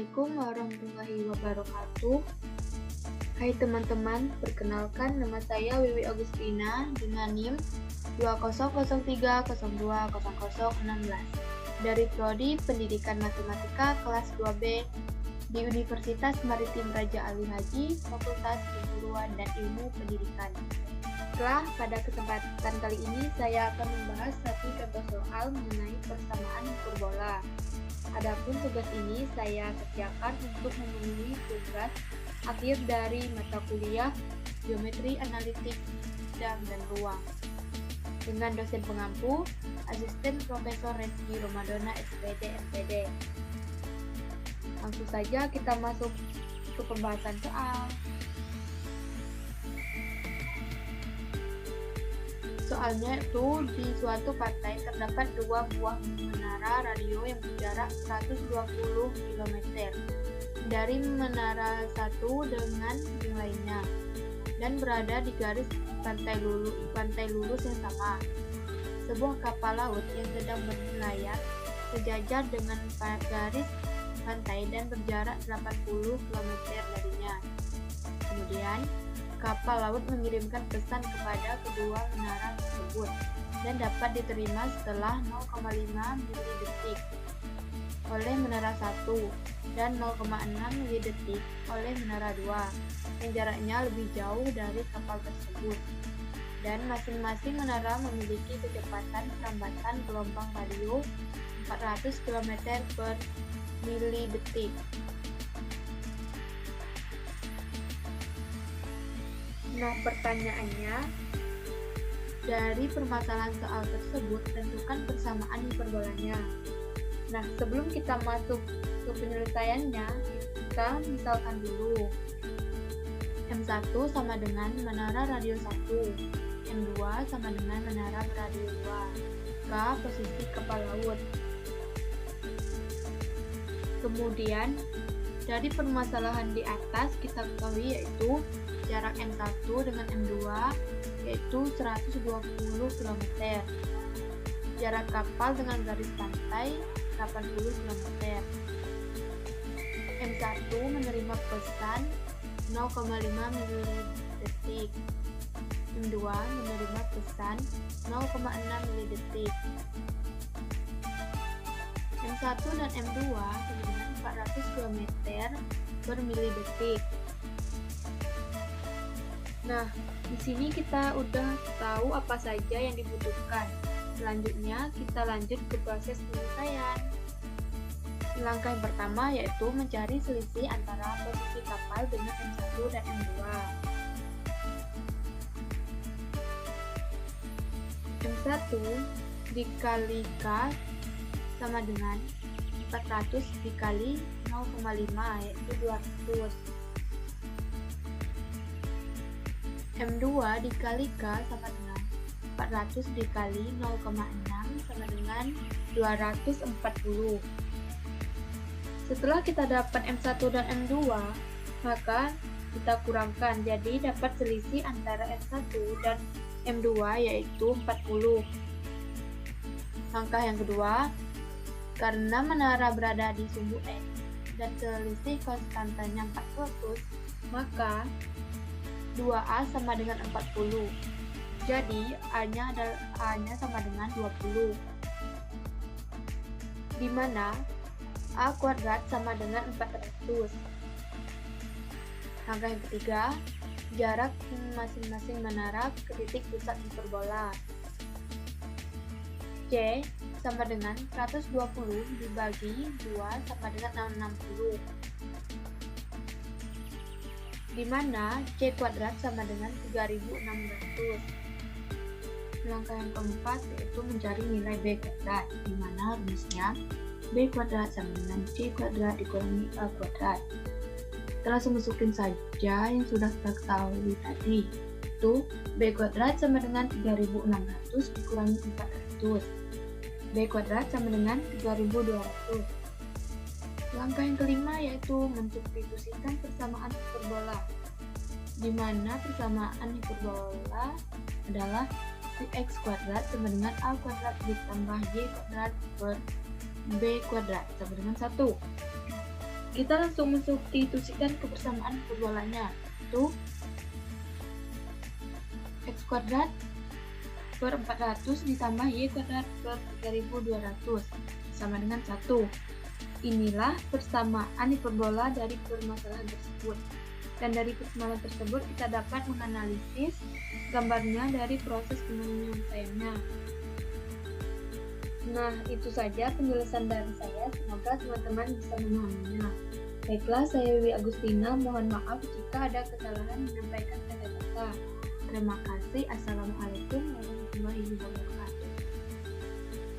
Assalamualaikum warahmatullahi wabarakatuh. Hai teman-teman, perkenalkan nama saya Wiwi Agustina dengan NIM 2003020016 dari Prodi Pendidikan Matematika kelas 2B di Universitas Maritim Raja Ali Haji, Fakultas Keguruan dan Ilmu Pendidikan. Pada kesempatan kali ini saya akan membahas satu contoh soal mengenai persamaan hiperbola. Adapun tugas ini saya kerjakan untuk memenuhi tugas akhir dari mata kuliah Geometri Analitik Bidang dan Ruang dengan dosen pengampu Asisten Profesor Reski Romadona SPD MPD. Langsung saja kita masuk ke pembahasan soal. Soalnya itu di suatu pantai terdapat dua buah menara radio yang berjarak 120 km dari menara satu dengan yang lainnya dan berada di garis pantai lurus yang sama. Sebuah kapal laut yang sedang berlayar sejajar dengan garis pantai dan berjarak 80 km darinya. Kemudian kapal laut mengirimkan pesan kepada kedua menara tersebut dan dapat diterima setelah 0,5 milidetik oleh menara 1 dan 0,6 milidetik oleh menara 2 yang jaraknya lebih jauh dari kapal tersebut, dan masing-masing menara memiliki kecepatan perambatan gelombang radio 400 km per milidetik. Nah, pertanyaannya, dari permasalahan soal tersebut, tentukan persamaan hiperbolanya. Nah, sebelum kita masuk ke penyelesaiannya, kita misalkan dulu. M1 sama dengan menara radio 1, M2 sama dengan menara radio 2, K posisi kapal laut. Kemudian, dari permasalahan di atas kita ketahui yaitu jarak M1 dengan M2 yaitu 120 km. Jarak kapal dengan garis pantai 80 km. M1 menerima pesan 0,5 milidetik. M2 menerima pesan 0,6 milidetik. M1 dan M2 dengan 400 km per milidetik. Nah, di sini kita udah tahu apa saja yang dibutuhkan. Selanjutnya, kita lanjut ke proses penyelesaian. Langkah yang pertama yaitu mencari selisih antara posisi kapal dengan M1 dan M2. M1 dikali K sama dengan 400 dikali 0,5 yaitu 200. M2 dikali K sama dengan 400 dikali 0,6 sama dengan 240. Setelah kita dapat M1 dan M2, maka kita kurangkan, jadi dapat selisih antara M1 dan M2 yaitu 40. Langkah yang kedua, karena menara berada di sumbu X dan selisih konstantanya 400, maka 2A sama dengan 40. Jadi A-nya sama dengan 20. Di mana A kuadrat sama dengan 400. Langkah yang ketiga, jarak masing-masing menara ke titik pusat hiperbola. C sama dengan 120 dibagi 2 sama dengan 660. Di mana C kuadrat sama dengan 3600. Langkah yang keempat yaitu mencari nilai B kuadrat, di mana rumusnya B kuadrat sama dengan C kuadrat dikurangi A kuadrat. Kita langsung masukin saja yang sudah kita ketahui tadi, itu B kuadrat sama dengan 3600 dikurangi 400. B kuadrat sama dengan 3200. Langkah yang kelima yaitu mensubstitusikan persamaan hiperbola, di mana persamaan hiperbola adalah X kuadrat sama dengan A kuadrat ditambah Y kuadrat per B kuadrat sama dengan 1. Kita langsung mensubstitusikan kebersamaan perbolanya. Itu X kuadrat per 400 ditambah Y kuadrat per 3200 sama dengan 1. Inilah persamaan hiperbola dari permasalahan tersebut. Dan dari permasalahan tersebut kita dapat menganalisis gambarnya dari proses penyampaiannya. Nah, itu saja penjelasan dari saya. Semoga teman-teman bisa memahaminya. Baiklah, saya Wiwi Agustina. Mohon maaf jika ada kesalahan menyampaikan kata-kata. Terima kasih. Assalamualaikum warahmatullahi wabarakatuh.